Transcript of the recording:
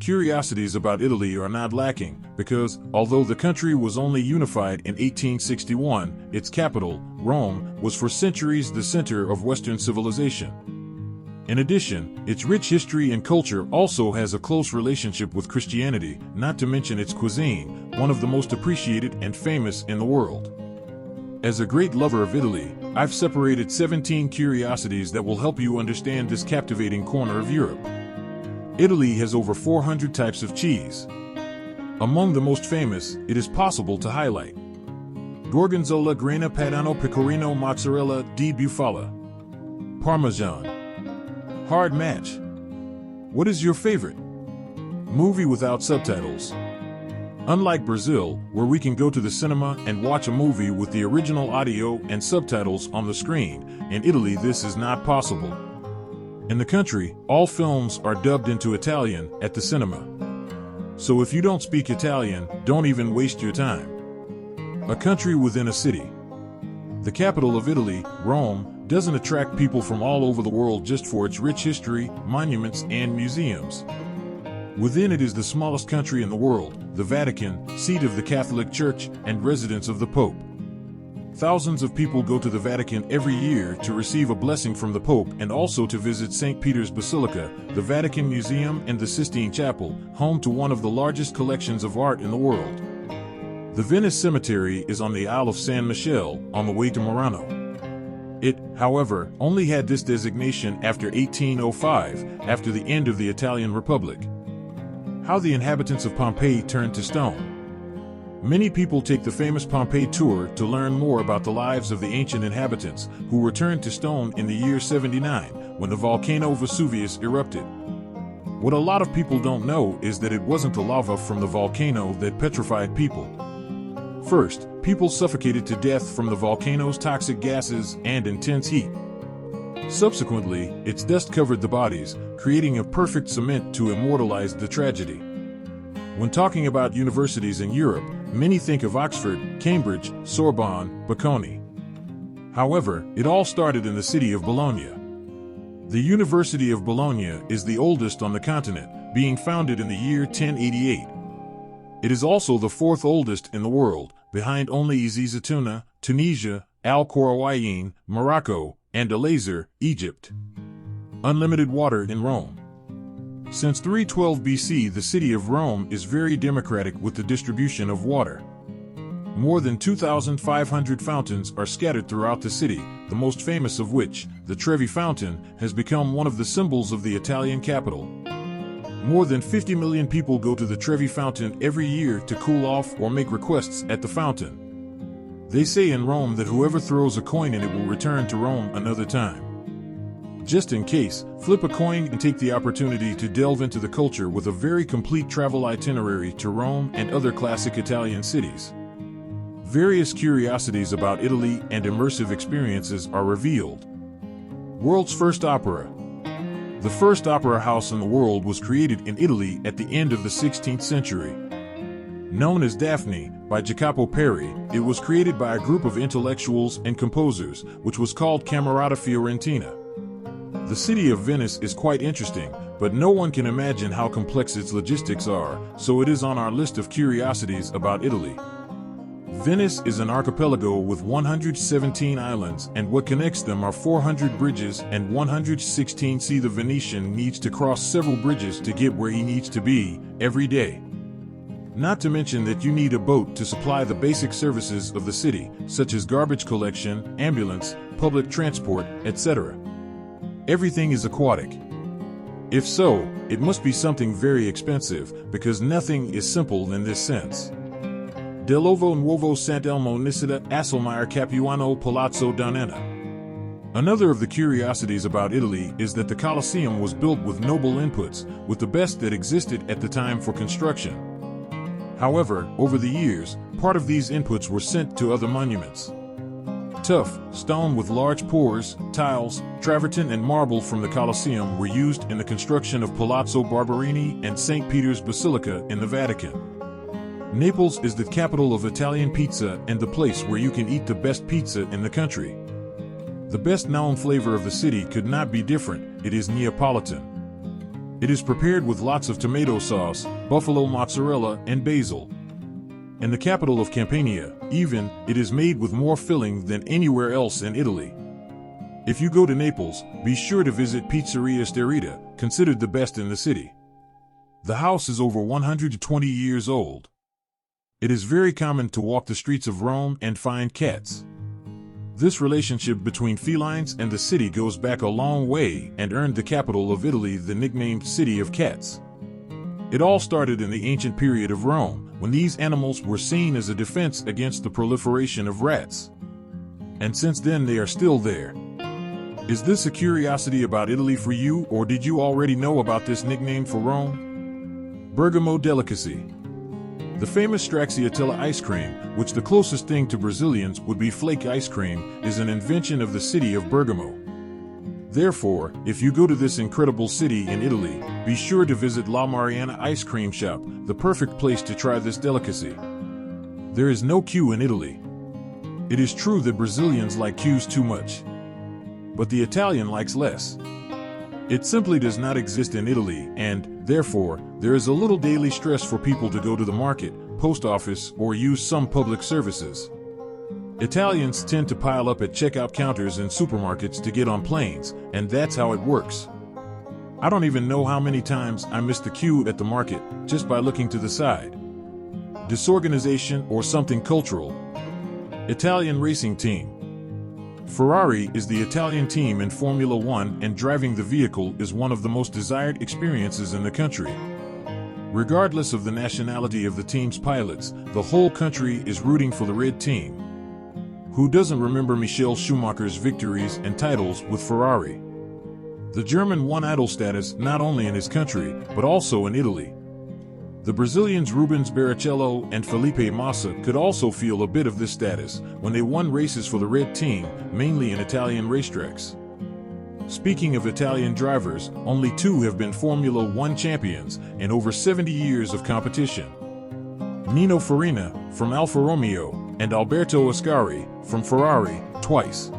curiosities about Italy are not lacking, because, although the country was only unified in 1861, its capital, Rome, was for centuries the center of Western civilization. In addition, its rich history and culture also has a close relationship with Christianity, not to mention its cuisine, one of the most appreciated and famous in the world. As a great lover of Italy, I've separated 17 curiosities that will help you understand this captivating corner of Europe. Italy has over 400 types of cheese. Among the most famous, it is possible to highlight Gorgonzola, Grana Padano, Pecorino, Mozzarella di Bufala, Parmesan. Hard match. What is your favorite movie without subtitles? Unlike Brazil, where we can go to the cinema and watch a movie with the original audio and subtitles on the screen, in Italy this is not possible. In the country, all films are dubbed into Italian at the cinema. So if you don't speak Italian, don't even waste your time. A country within a city. The capital of Italy, Rome, doesn't attract people from all over the world just for its rich history, monuments, and museums. Within it is the smallest country in the world, the Vatican, seat of the Catholic Church and residence of the Pope. Thousands of people go to the Vatican every year to receive a blessing from the Pope and also to visit St. Peter's Basilica, the Vatican Museum, and the Sistine Chapel, home to one of the largest collections of art in the world. The Venice Cemetery is on the Isle of San Michele, on the way to Murano. It, however, only had this designation after 1805, after the end of the Italian Republic. How the inhabitants of Pompeii turned to stone. Many people take the famous Pompeii tour to learn more about the lives of the ancient inhabitants, who were turned to stone in the year 79, when the volcano Vesuvius erupted. What a lot of people don't know is that it wasn't the lava from the volcano that petrified people. First, people suffocated to death from the volcano's toxic gases and intense heat. Subsequently, its dust covered the bodies, creating a perfect cement to immortalize the tragedy. When talking about universities in Europe, many think of Oxford, Cambridge, Sorbonne, Bocconi. However, it all started in the city of Bologna. The University of Bologna is the oldest on the continent, being founded in the year 1088. It is also the fourth oldest in the world, behind only Izizatuna, Tunisia, Al-Qarawiyyin, Morocco, and Al-Azhar, Egypt. Unlimited water in Rome. Since 312 BC, the city of Rome is very democratic with the distribution of water. More than 2,500 fountains are scattered throughout the city, the most famous of which, the Trevi Fountain, has become one of the symbols of the Italian capital. More than 50 million people go to the Trevi Fountain every year to cool off or make requests at the fountain. They say in Rome that whoever throws a coin in it will return to Rome another time. Just in case, flip a coin and take the opportunity to delve into the culture with a very complete travel itinerary to Rome and other classic Italian cities. Various curiosities about Italy and immersive experiences are revealed. World's first opera. The first opera house in the world was created in Italy at the end of the 16th century. Known as Daphne, by Jacopo Peri, it was created by a group of intellectuals and composers, which was called Camerata Fiorentina. The city of Venice is quite interesting, but no one can imagine how complex its logistics are, so it is on our list of curiosities about Italy. Venice is an archipelago with 117 islands, and what connects them are 400 bridges and 116. See, the Venetian needs to cross several bridges to get where he needs to be every day. Not to mention that you need a boat to supply the basic services of the city, such as garbage collection, ambulance, public transport, etc. Everything is aquatic. If so, it must be something very expensive, because nothing is simple in this sense. Dell'Ovo Nuovo Sant'Elmo Nisida Asselmeyer Capuano Palazzo Donena. Another of the curiosities about Italy is that the Colosseum was built with noble inputs, with the best that existed at the time for construction. However, over the years, part of these inputs were sent to other monuments. Tough stone with large pores, tiles, travertine and marble from the Colosseum were used in the construction of Palazzo Barberini and St. Peter's Basilica in the Vatican. Naples is the capital of Italian pizza and the place where you can eat the best pizza in the country. The best known flavor of the city could not be different, it is Neapolitan. It is prepared with lots of tomato sauce, buffalo mozzarella, and basil. In the capital of Campania, even, it is made with more filling than anywhere else in Italy. If you go to Naples, be sure to visit Pizzeria Sterita, considered the best in the city. The house is over 120 years old. It is very common to walk the streets of Rome and find cats. This relationship between felines and the city goes back a long way and earned the capital of Italy the nickname City of Cats. It all started in the ancient period of Rome, when these animals were seen as a defense against the proliferation of rats. And since then they are still there. Is this a curiosity about Italy for you, or did you already know about this nickname for Rome? Bergamo delicacy. The famous stracciatella ice cream, which the closest thing to Brazilians would be flake ice cream, is an invention of the city of Bergamo. Therefore, if you go to this incredible city in Italy, be sure to visit La Mariana Ice Cream Shop, the perfect place to try this delicacy. There is no queue in Italy. It is true that Brazilians like queues too much, but the Italian likes less. It simply does not exist in Italy, and, therefore, there is a little daily stress for people to go to the market, post office, or use some public services. Italians tend to pile up at checkout counters in supermarkets to get on planes, and that's how it works. I don't even know how many times I missed the queue at the market just by looking to the side. Disorganization or something cultural. Italian racing team. Ferrari is the Italian team in Formula One, and driving the vehicle is one of the most desired experiences in the country. Regardless of the nationality of the team's pilots, the whole country is rooting for the red team. Who doesn't remember Michael Schumacher's victories and titles with Ferrari? The German won idol status not only in his country, but also in Italy. The Brazilians Rubens Barrichello and Felipe Massa could also feel a bit of this status when they won races for the red team, mainly in Italian racetracks. Speaking of Italian drivers, only two have been Formula One champions in over 70 years of competition. Nino Farina, from Alfa Romeo, and Alberto Ascari, from Ferrari, twice.